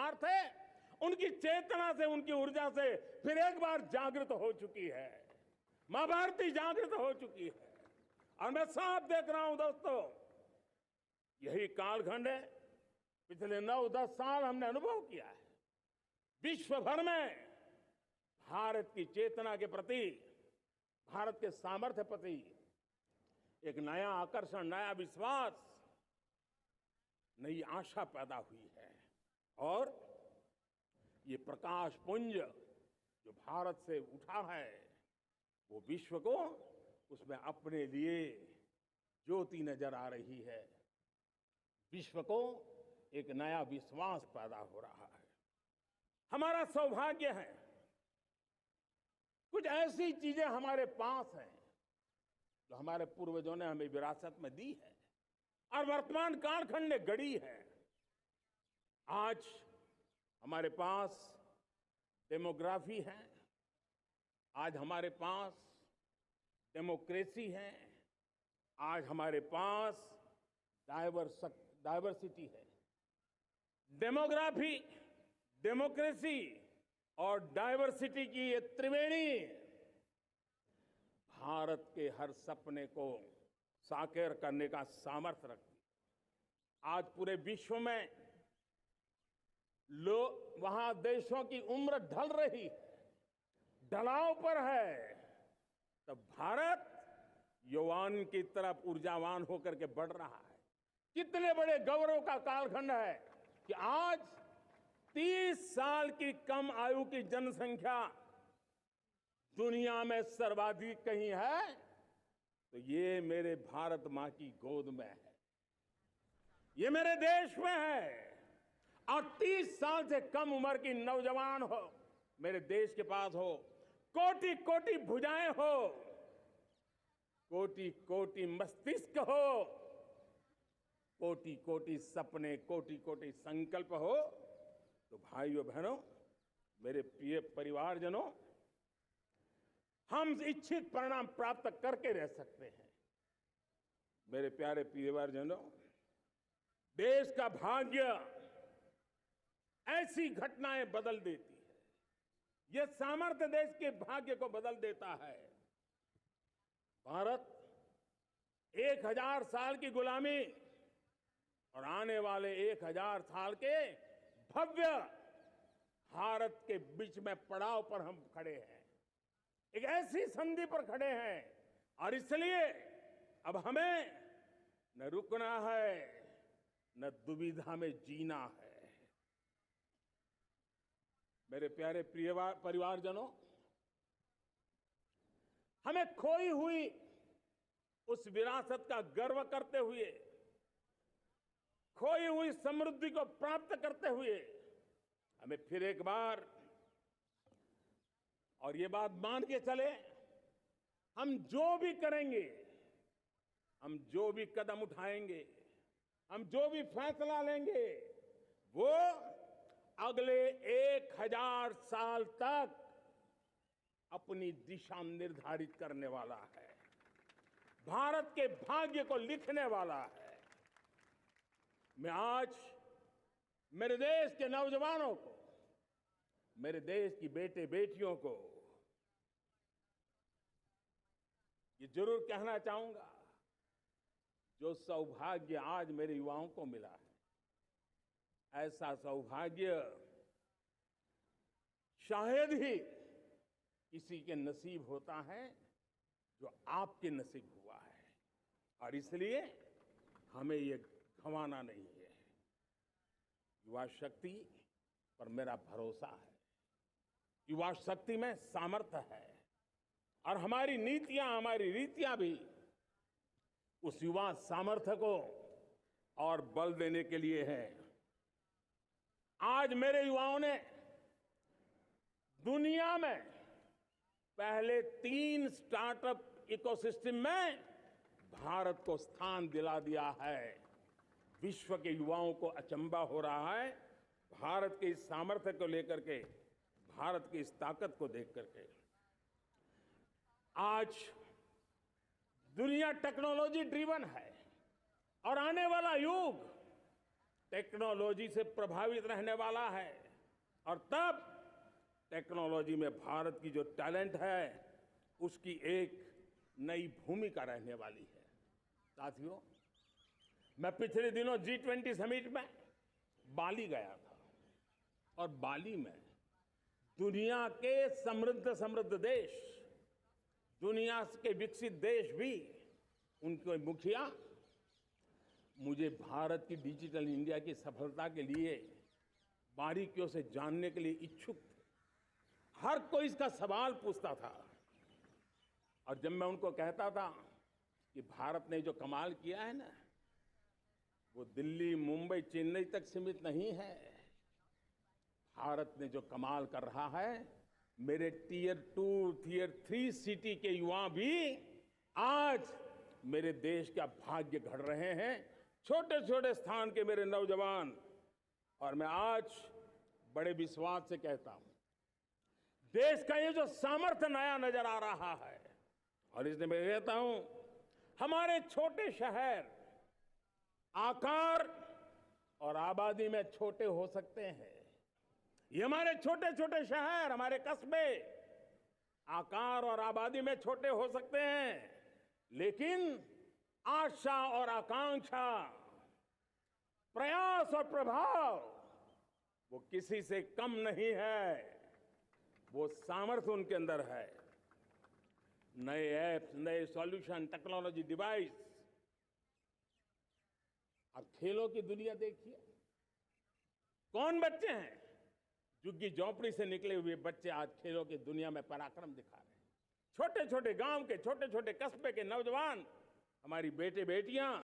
संस्कार थे, उनकी चेतना से, उनकी ऊर्जा से फिर एक बार जागृत हो चुकी है। मां भारती जागृत हो चुकी है। और मैं साफ देख रहा हूं दोस्तों, यही कालखंड है, पिछले 9-10 साल हमने अनुभव किया है। विश्व भर में भारत की चेतना के प्रति, भारत के सामर्थ्य प्रति एक नया आकर्षण, नया विश्वास, नई आशा पैदा हुई है। और ये प्रकाश पुंज जो भारत से उठा है, वो विश्व को उसमें अपने लिए ज्योति नजर आ रही है। विश्व को एक नया विश्वास पैदा हो रहा है। हमारा सौभाग्य है, कुछ ऐसी चीजें हमारे पास हैं जो हमारे पूर्वजों ने हमें विरासत में दी है और वर्तमान कालखंड ने गढ़ी है। आज हमारे पास डेमोग्राफी है, आज हमारे पास डेमोक्रेसी है, आज हमारे पास डाइवर्सिटी है। डेमोग्राफी, डेमोक्रेसी और डाइवर्सिटी की ये त्रिवेणी भारत के हर सपने को साकार करने का सामर्थ्य रखती है। आज पूरे विश्व में वहां देशों की उम्र ढल रही है, ढलाव पर है, तब भारत यौवन की तरफ ऊर्जावान होकर के बढ़ रहा है। कितने बड़े गौरव का कालखंड है कि आज 30 साल की कम आयु की जनसंख्या दुनिया में सर्वाधिक कहीं है तो ये मेरे भारत मां की गोद में है, ये मेरे देश में है। और 30 साल से कम उम्र की नौजवान हो मेरे देश के पास हो, कोटि कोटि भुजाएं हो, कोटि कोटि मस्तिष्क हो, कोटि कोटि सपने, कोटि कोटि संकल्प हो, तो भाइयों बहनों, मेरे प्रिय परिवारजनों, हम इच्छित परिणाम प्राप्त करके रह सकते हैं। मेरे प्यारे परिवारजनों, देश का भाग्य ऐसी घटनाएं बदल देती है, यह सामर्थ्य देश के भाग्य को बदल देता है। भारत 1000 साल की गुलामी और आने वाले 1000 साल के भव्य भारत के बीच में पड़ाव पर हम खड़े हैं, एक ऐसी संधि पर खड़े हैं। और इसलिए अब हमें न रुकना है, न दुविधा में जीना है। मेरे प्यारे प्रिय परिवारजनों, हमें खोई हुई उस विरासत का गर्व करते हुए, खोई हुई समृद्धि को प्राप्त करते हुए, हमें फिर एक बार, और ये बात मान के चले, हम जो भी करेंगे, हम जो भी कदम उठाएंगे, हम जो भी फैसला लेंगे, वो अगले 1000 साल तक अपनी दिशा निर्धारित करने वाला है, भारत के भाग्य को लिखने वाला है। मैं आज मेरे देश के नौजवानों को, मेरे देश की बेटे बेटियों को ये जरूर कहना चाहूंगा, जो सौभाग्य आज मेरे युवाओं को मिला है, ऐसा सौभाग्य शायद ही किसी के नसीब होता है जो आपके नसीब हुआ है। और इसलिए हमें ये गंवाना नहीं है। युवा शक्ति पर मेरा भरोसा है, युवा शक्ति में सामर्थ्य है, और हमारी नीतियां, हमारी रीतियां भी उस युवा सामर्थ्य को और बल देने के लिए है। आज मेरे युवाओं ने दुनिया में पहले 3 स्टार्टअप इकोसिस्टम में भारत को स्थान दिला दिया है। विश्व के युवाओं को अचंभा हो रहा है भारत के इस सामर्थ्य को लेकर के, भारत की इस ताकत को देख करके। आज दुनिया टेक्नोलॉजी ड्रिवन है और आने वाला युग टेक्नोलॉजी से प्रभावित रहने वाला है और तब टेक्नोलॉजी में भारत की जो टैलेंट है उसकी एक नई भूमिका रहने वाली है। साथियों, मैं पिछले दिनों G20 समिट में बाली गया था और बाली में दुनिया के समृद्ध देश, दुनिया के विकसित देश भी उनके मुखिया मुझे भारत की डिजिटल इंडिया की सफलता के लिए बारीकियों से जानने के लिए इच्छुक थे। हर कोई इसका सवाल पूछता था और जब मैं उनको कहता था कि भारत ने जो कमाल किया है ना, वो दिल्ली, मुंबई, चेन्नई तक सीमित नहीं है। भारत ने जो कमाल कर रहा है, मेरे टियर 2, टियर 3 सिटी के युवा भी आज मेरे देश का भाग्य गढ़ रहे हैं। छोटे छोटे स्थान के मेरे नौजवान, और मैं आज बड़े विश्वास से कहता हूं, देश का ये जो सामर्थ्य नया नजर आ रहा है, और इसलिए मैं कहता हूं हमारे छोटे शहर आकार और आबादी में छोटे हो सकते हैं। ये हमारे छोटे छोटे शहर, हमारे कस्बे आकार और आबादी में छोटे हो सकते हैं, लेकिन आशा और आकांक्षा, प्रयास और प्रभाव वो किसी से कम नहीं है। वो सामर्थ्य उनके अंदर है। नए ऐप्स, नए सॉल्यूशन, टेक्नोलॉजी डिवाइस। अब खेलों की दुनिया देखिए, कौन बच्चे हैं? झुग्गी झोंपड़ी से निकले हुए बच्चे आज खेलों की दुनिया में पराक्रम दिखा रहे हैं। छोटे छोटे गांव के, छोटे छोटे कस्बे के नौजवान, हमारी बेटे बेटियां